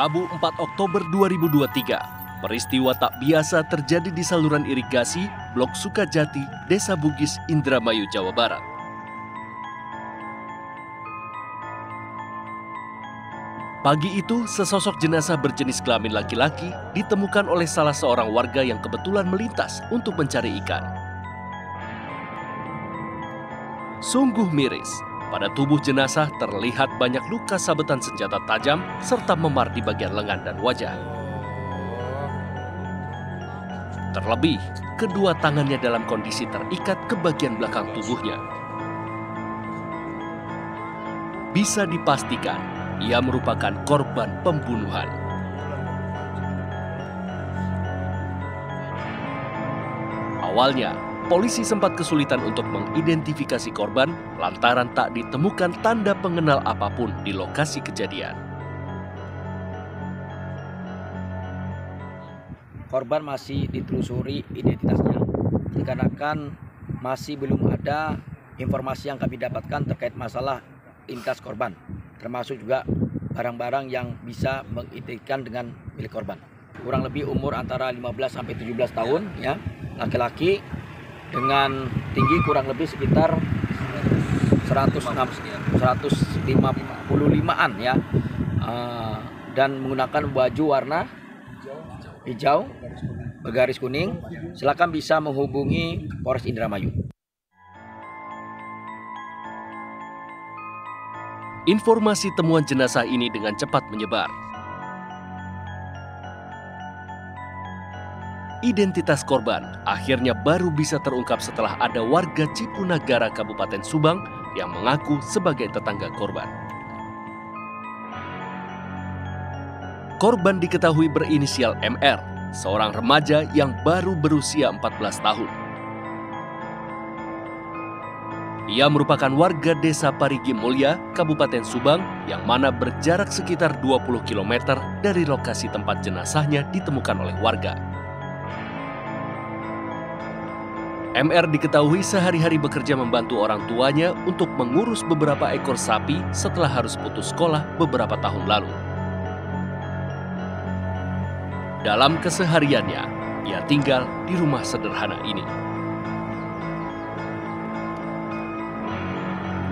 Rabu 4 Oktober 2023, peristiwa tak biasa terjadi di saluran irigasi Blok Sukajati, Desa Bugis, Indramayu, Jawa Barat. Pagi itu, sesosok jenazah berjenis kelamin laki-laki ditemukan oleh salah seorang warga yang kebetulan melintas untuk mencari ikan. Sungguh miris, pada tubuh jenazah terlihat banyak luka sabetan senjata tajam serta memar di bagian lengan dan wajah. Terlebih, kedua tangannya dalam kondisi terikat ke bagian belakang tubuhnya. Bisa dipastikan, ia merupakan korban pembunuhan. Awalnya, polisi sempat kesulitan untuk mengidentifikasi korban lantaran tak ditemukan tanda pengenal apapun di lokasi kejadian. Korban masih ditelusuri identitasnya, dikarenakan masih belum ada informasi yang kami dapatkan terkait masalah identitas korban, termasuk juga barang-barang yang bisa mengidentikan dengan milik korban. Kurang lebih umur antara 15-17 tahun, ya, laki-laki dengan tinggi kurang lebih sekitar 155-an, ya, dan menggunakan baju warna hijau bergaris kuning. Silakan bisa menghubungi Polres Indramayu. Informasi temuan jenazah ini dengan cepat menyebar. Identitas korban akhirnya baru bisa terungkap setelah ada warga Cipunagara, Kabupaten Subang yang mengaku sebagai tetangga korban. Korban diketahui berinisial MR, seorang remaja yang baru berusia 14 tahun. Ia merupakan warga Desa Parigi Mulya, Kabupaten Subang, yang mana berjarak sekitar 20 km dari lokasi tempat jenazahnya ditemukan oleh warga. MR diketahui sehari-hari bekerja membantu orang tuanya untuk mengurus beberapa ekor sapi setelah harus putus sekolah beberapa tahun lalu. Dalam kesehariannya, ia tinggal di rumah sederhana ini.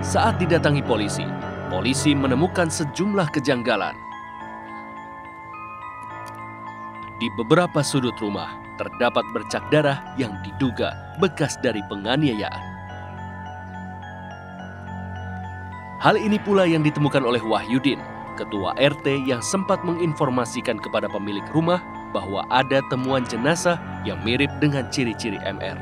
Saat didatangi polisi menemukan sejumlah kejanggalan. Di beberapa sudut rumah, terdapat bercak darah yang diduga bekas dari penganiayaan. Hal ini pula yang ditemukan oleh Wahyudin, ketua RT yang sempat menginformasikan kepada pemilik rumah bahwa ada temuan jenazah yang mirip dengan ciri-ciri MR.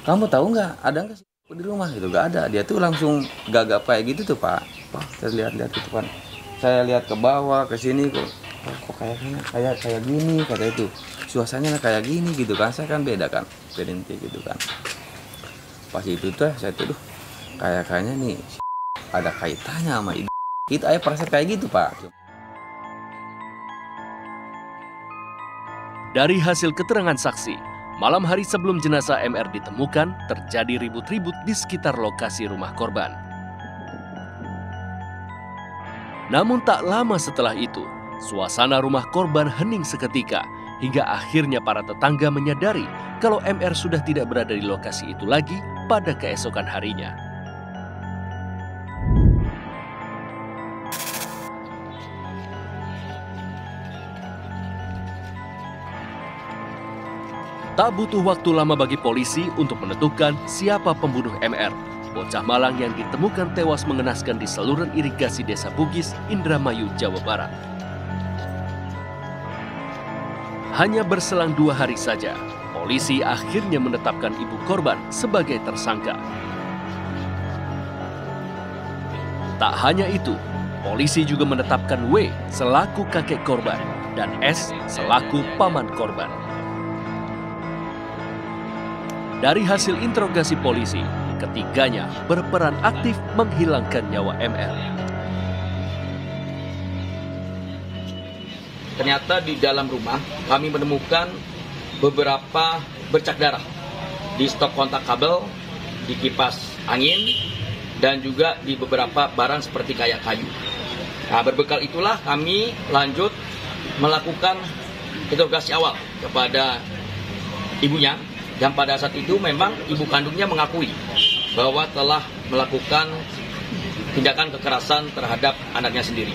Kamu tahu nggak, ada nggak di rumah gitu? Nggak ada. Dia tuh langsung gagap kayak gitu tuh, Pak. Saya lihat itu kan. Saya lihat ke bawah, ke sini kok kayaknya kayak gini, kata itu. Suasananya kayak gini gitu kan. Saya kan beda kan, berhenti gitu kan. Pas itu tuh saya tuh kayaknya nih ada kaitannya sama itu. Itu ayah perasaan kayak gitu, Pak. Dari hasil keterangan saksi, malam hari sebelum jenazah MR ditemukan, terjadi ribut-ribut di sekitar lokasi rumah korban. Namun tak lama setelah itu, suasana rumah korban hening seketika, hingga akhirnya para tetangga menyadari kalau MR sudah tidak berada di lokasi itu lagi pada keesokan harinya. Tak butuh waktu lama bagi polisi untuk menentukan siapa pembunuh MR, bocah Malang yang ditemukan tewas mengenaskan di saluran irigasi Desa Bugis, Indramayu, Jawa Barat. Hanya berselang 2 hari saja, polisi akhirnya menetapkan ibu korban sebagai tersangka. Tak hanya itu, polisi juga menetapkan W selaku kakek korban dan S selaku paman korban. Dari hasil interogasi polisi, ketiganya berperan aktif menghilangkan nyawa MR. Ternyata di dalam rumah kami menemukan beberapa bercak darah di stop kontak kabel, di kipas angin, dan juga di beberapa barang seperti kayak kayu. Nah, berbekal itulah kami lanjut melakukan interogasi awal kepada ibunya, dan pada saat itu memang ibu kandungnya mengakui bahwa telah melakukan tindakan kekerasan terhadap anaknya sendiri.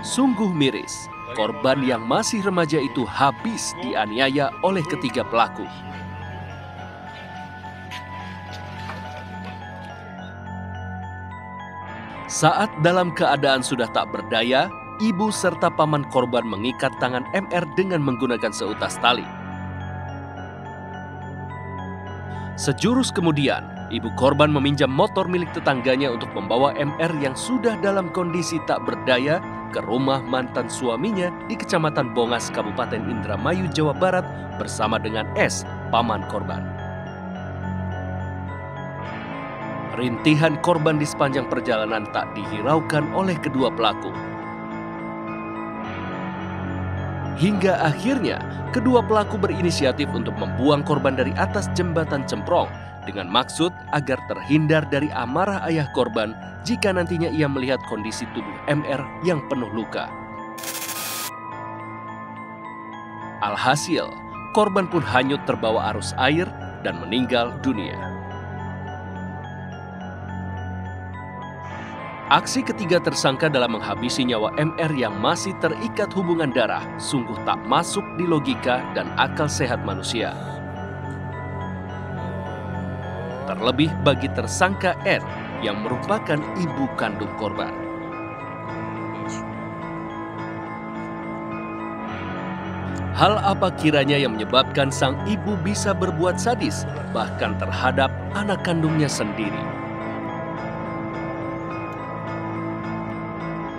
Sungguh miris, korban yang masih remaja itu habis dianiaya oleh ketiga pelaku. Saat dalam keadaan sudah tak berdaya, ibu serta paman korban mengikat tangan MR dengan menggunakan seutas tali. Sejurus kemudian, ibu korban meminjam motor milik tetangganya untuk membawa MR yang sudah dalam kondisi tak berdaya ke rumah mantan suaminya di Kecamatan Bongas, Kabupaten Indramayu, Jawa Barat bersama dengan S, paman korban. Rintihan korban di sepanjang perjalanan tak dihiraukan oleh kedua pelaku. Hingga akhirnya, kedua pelaku berinisiatif untuk membuang korban dari atas jembatan Cemprong dengan maksud agar terhindar dari amarah ayah korban jika nantinya ia melihat kondisi tubuh MR yang penuh luka. Alhasil, korban pun hanyut terbawa arus air dan meninggal dunia. Aksi ketiga tersangka dalam menghabisi nyawa MR yang masih terikat hubungan darah sungguh tak masuk di logika dan akal sehat manusia. Terlebih bagi tersangka R yang merupakan ibu kandung korban. Hal apa kiranya yang menyebabkan sang ibu bisa berbuat sadis bahkan terhadap anak kandungnya sendiri?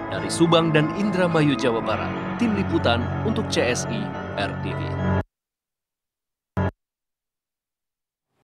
Dari Subang dan Indramayu, Jawa Barat, tim liputan untuk CSI RTV.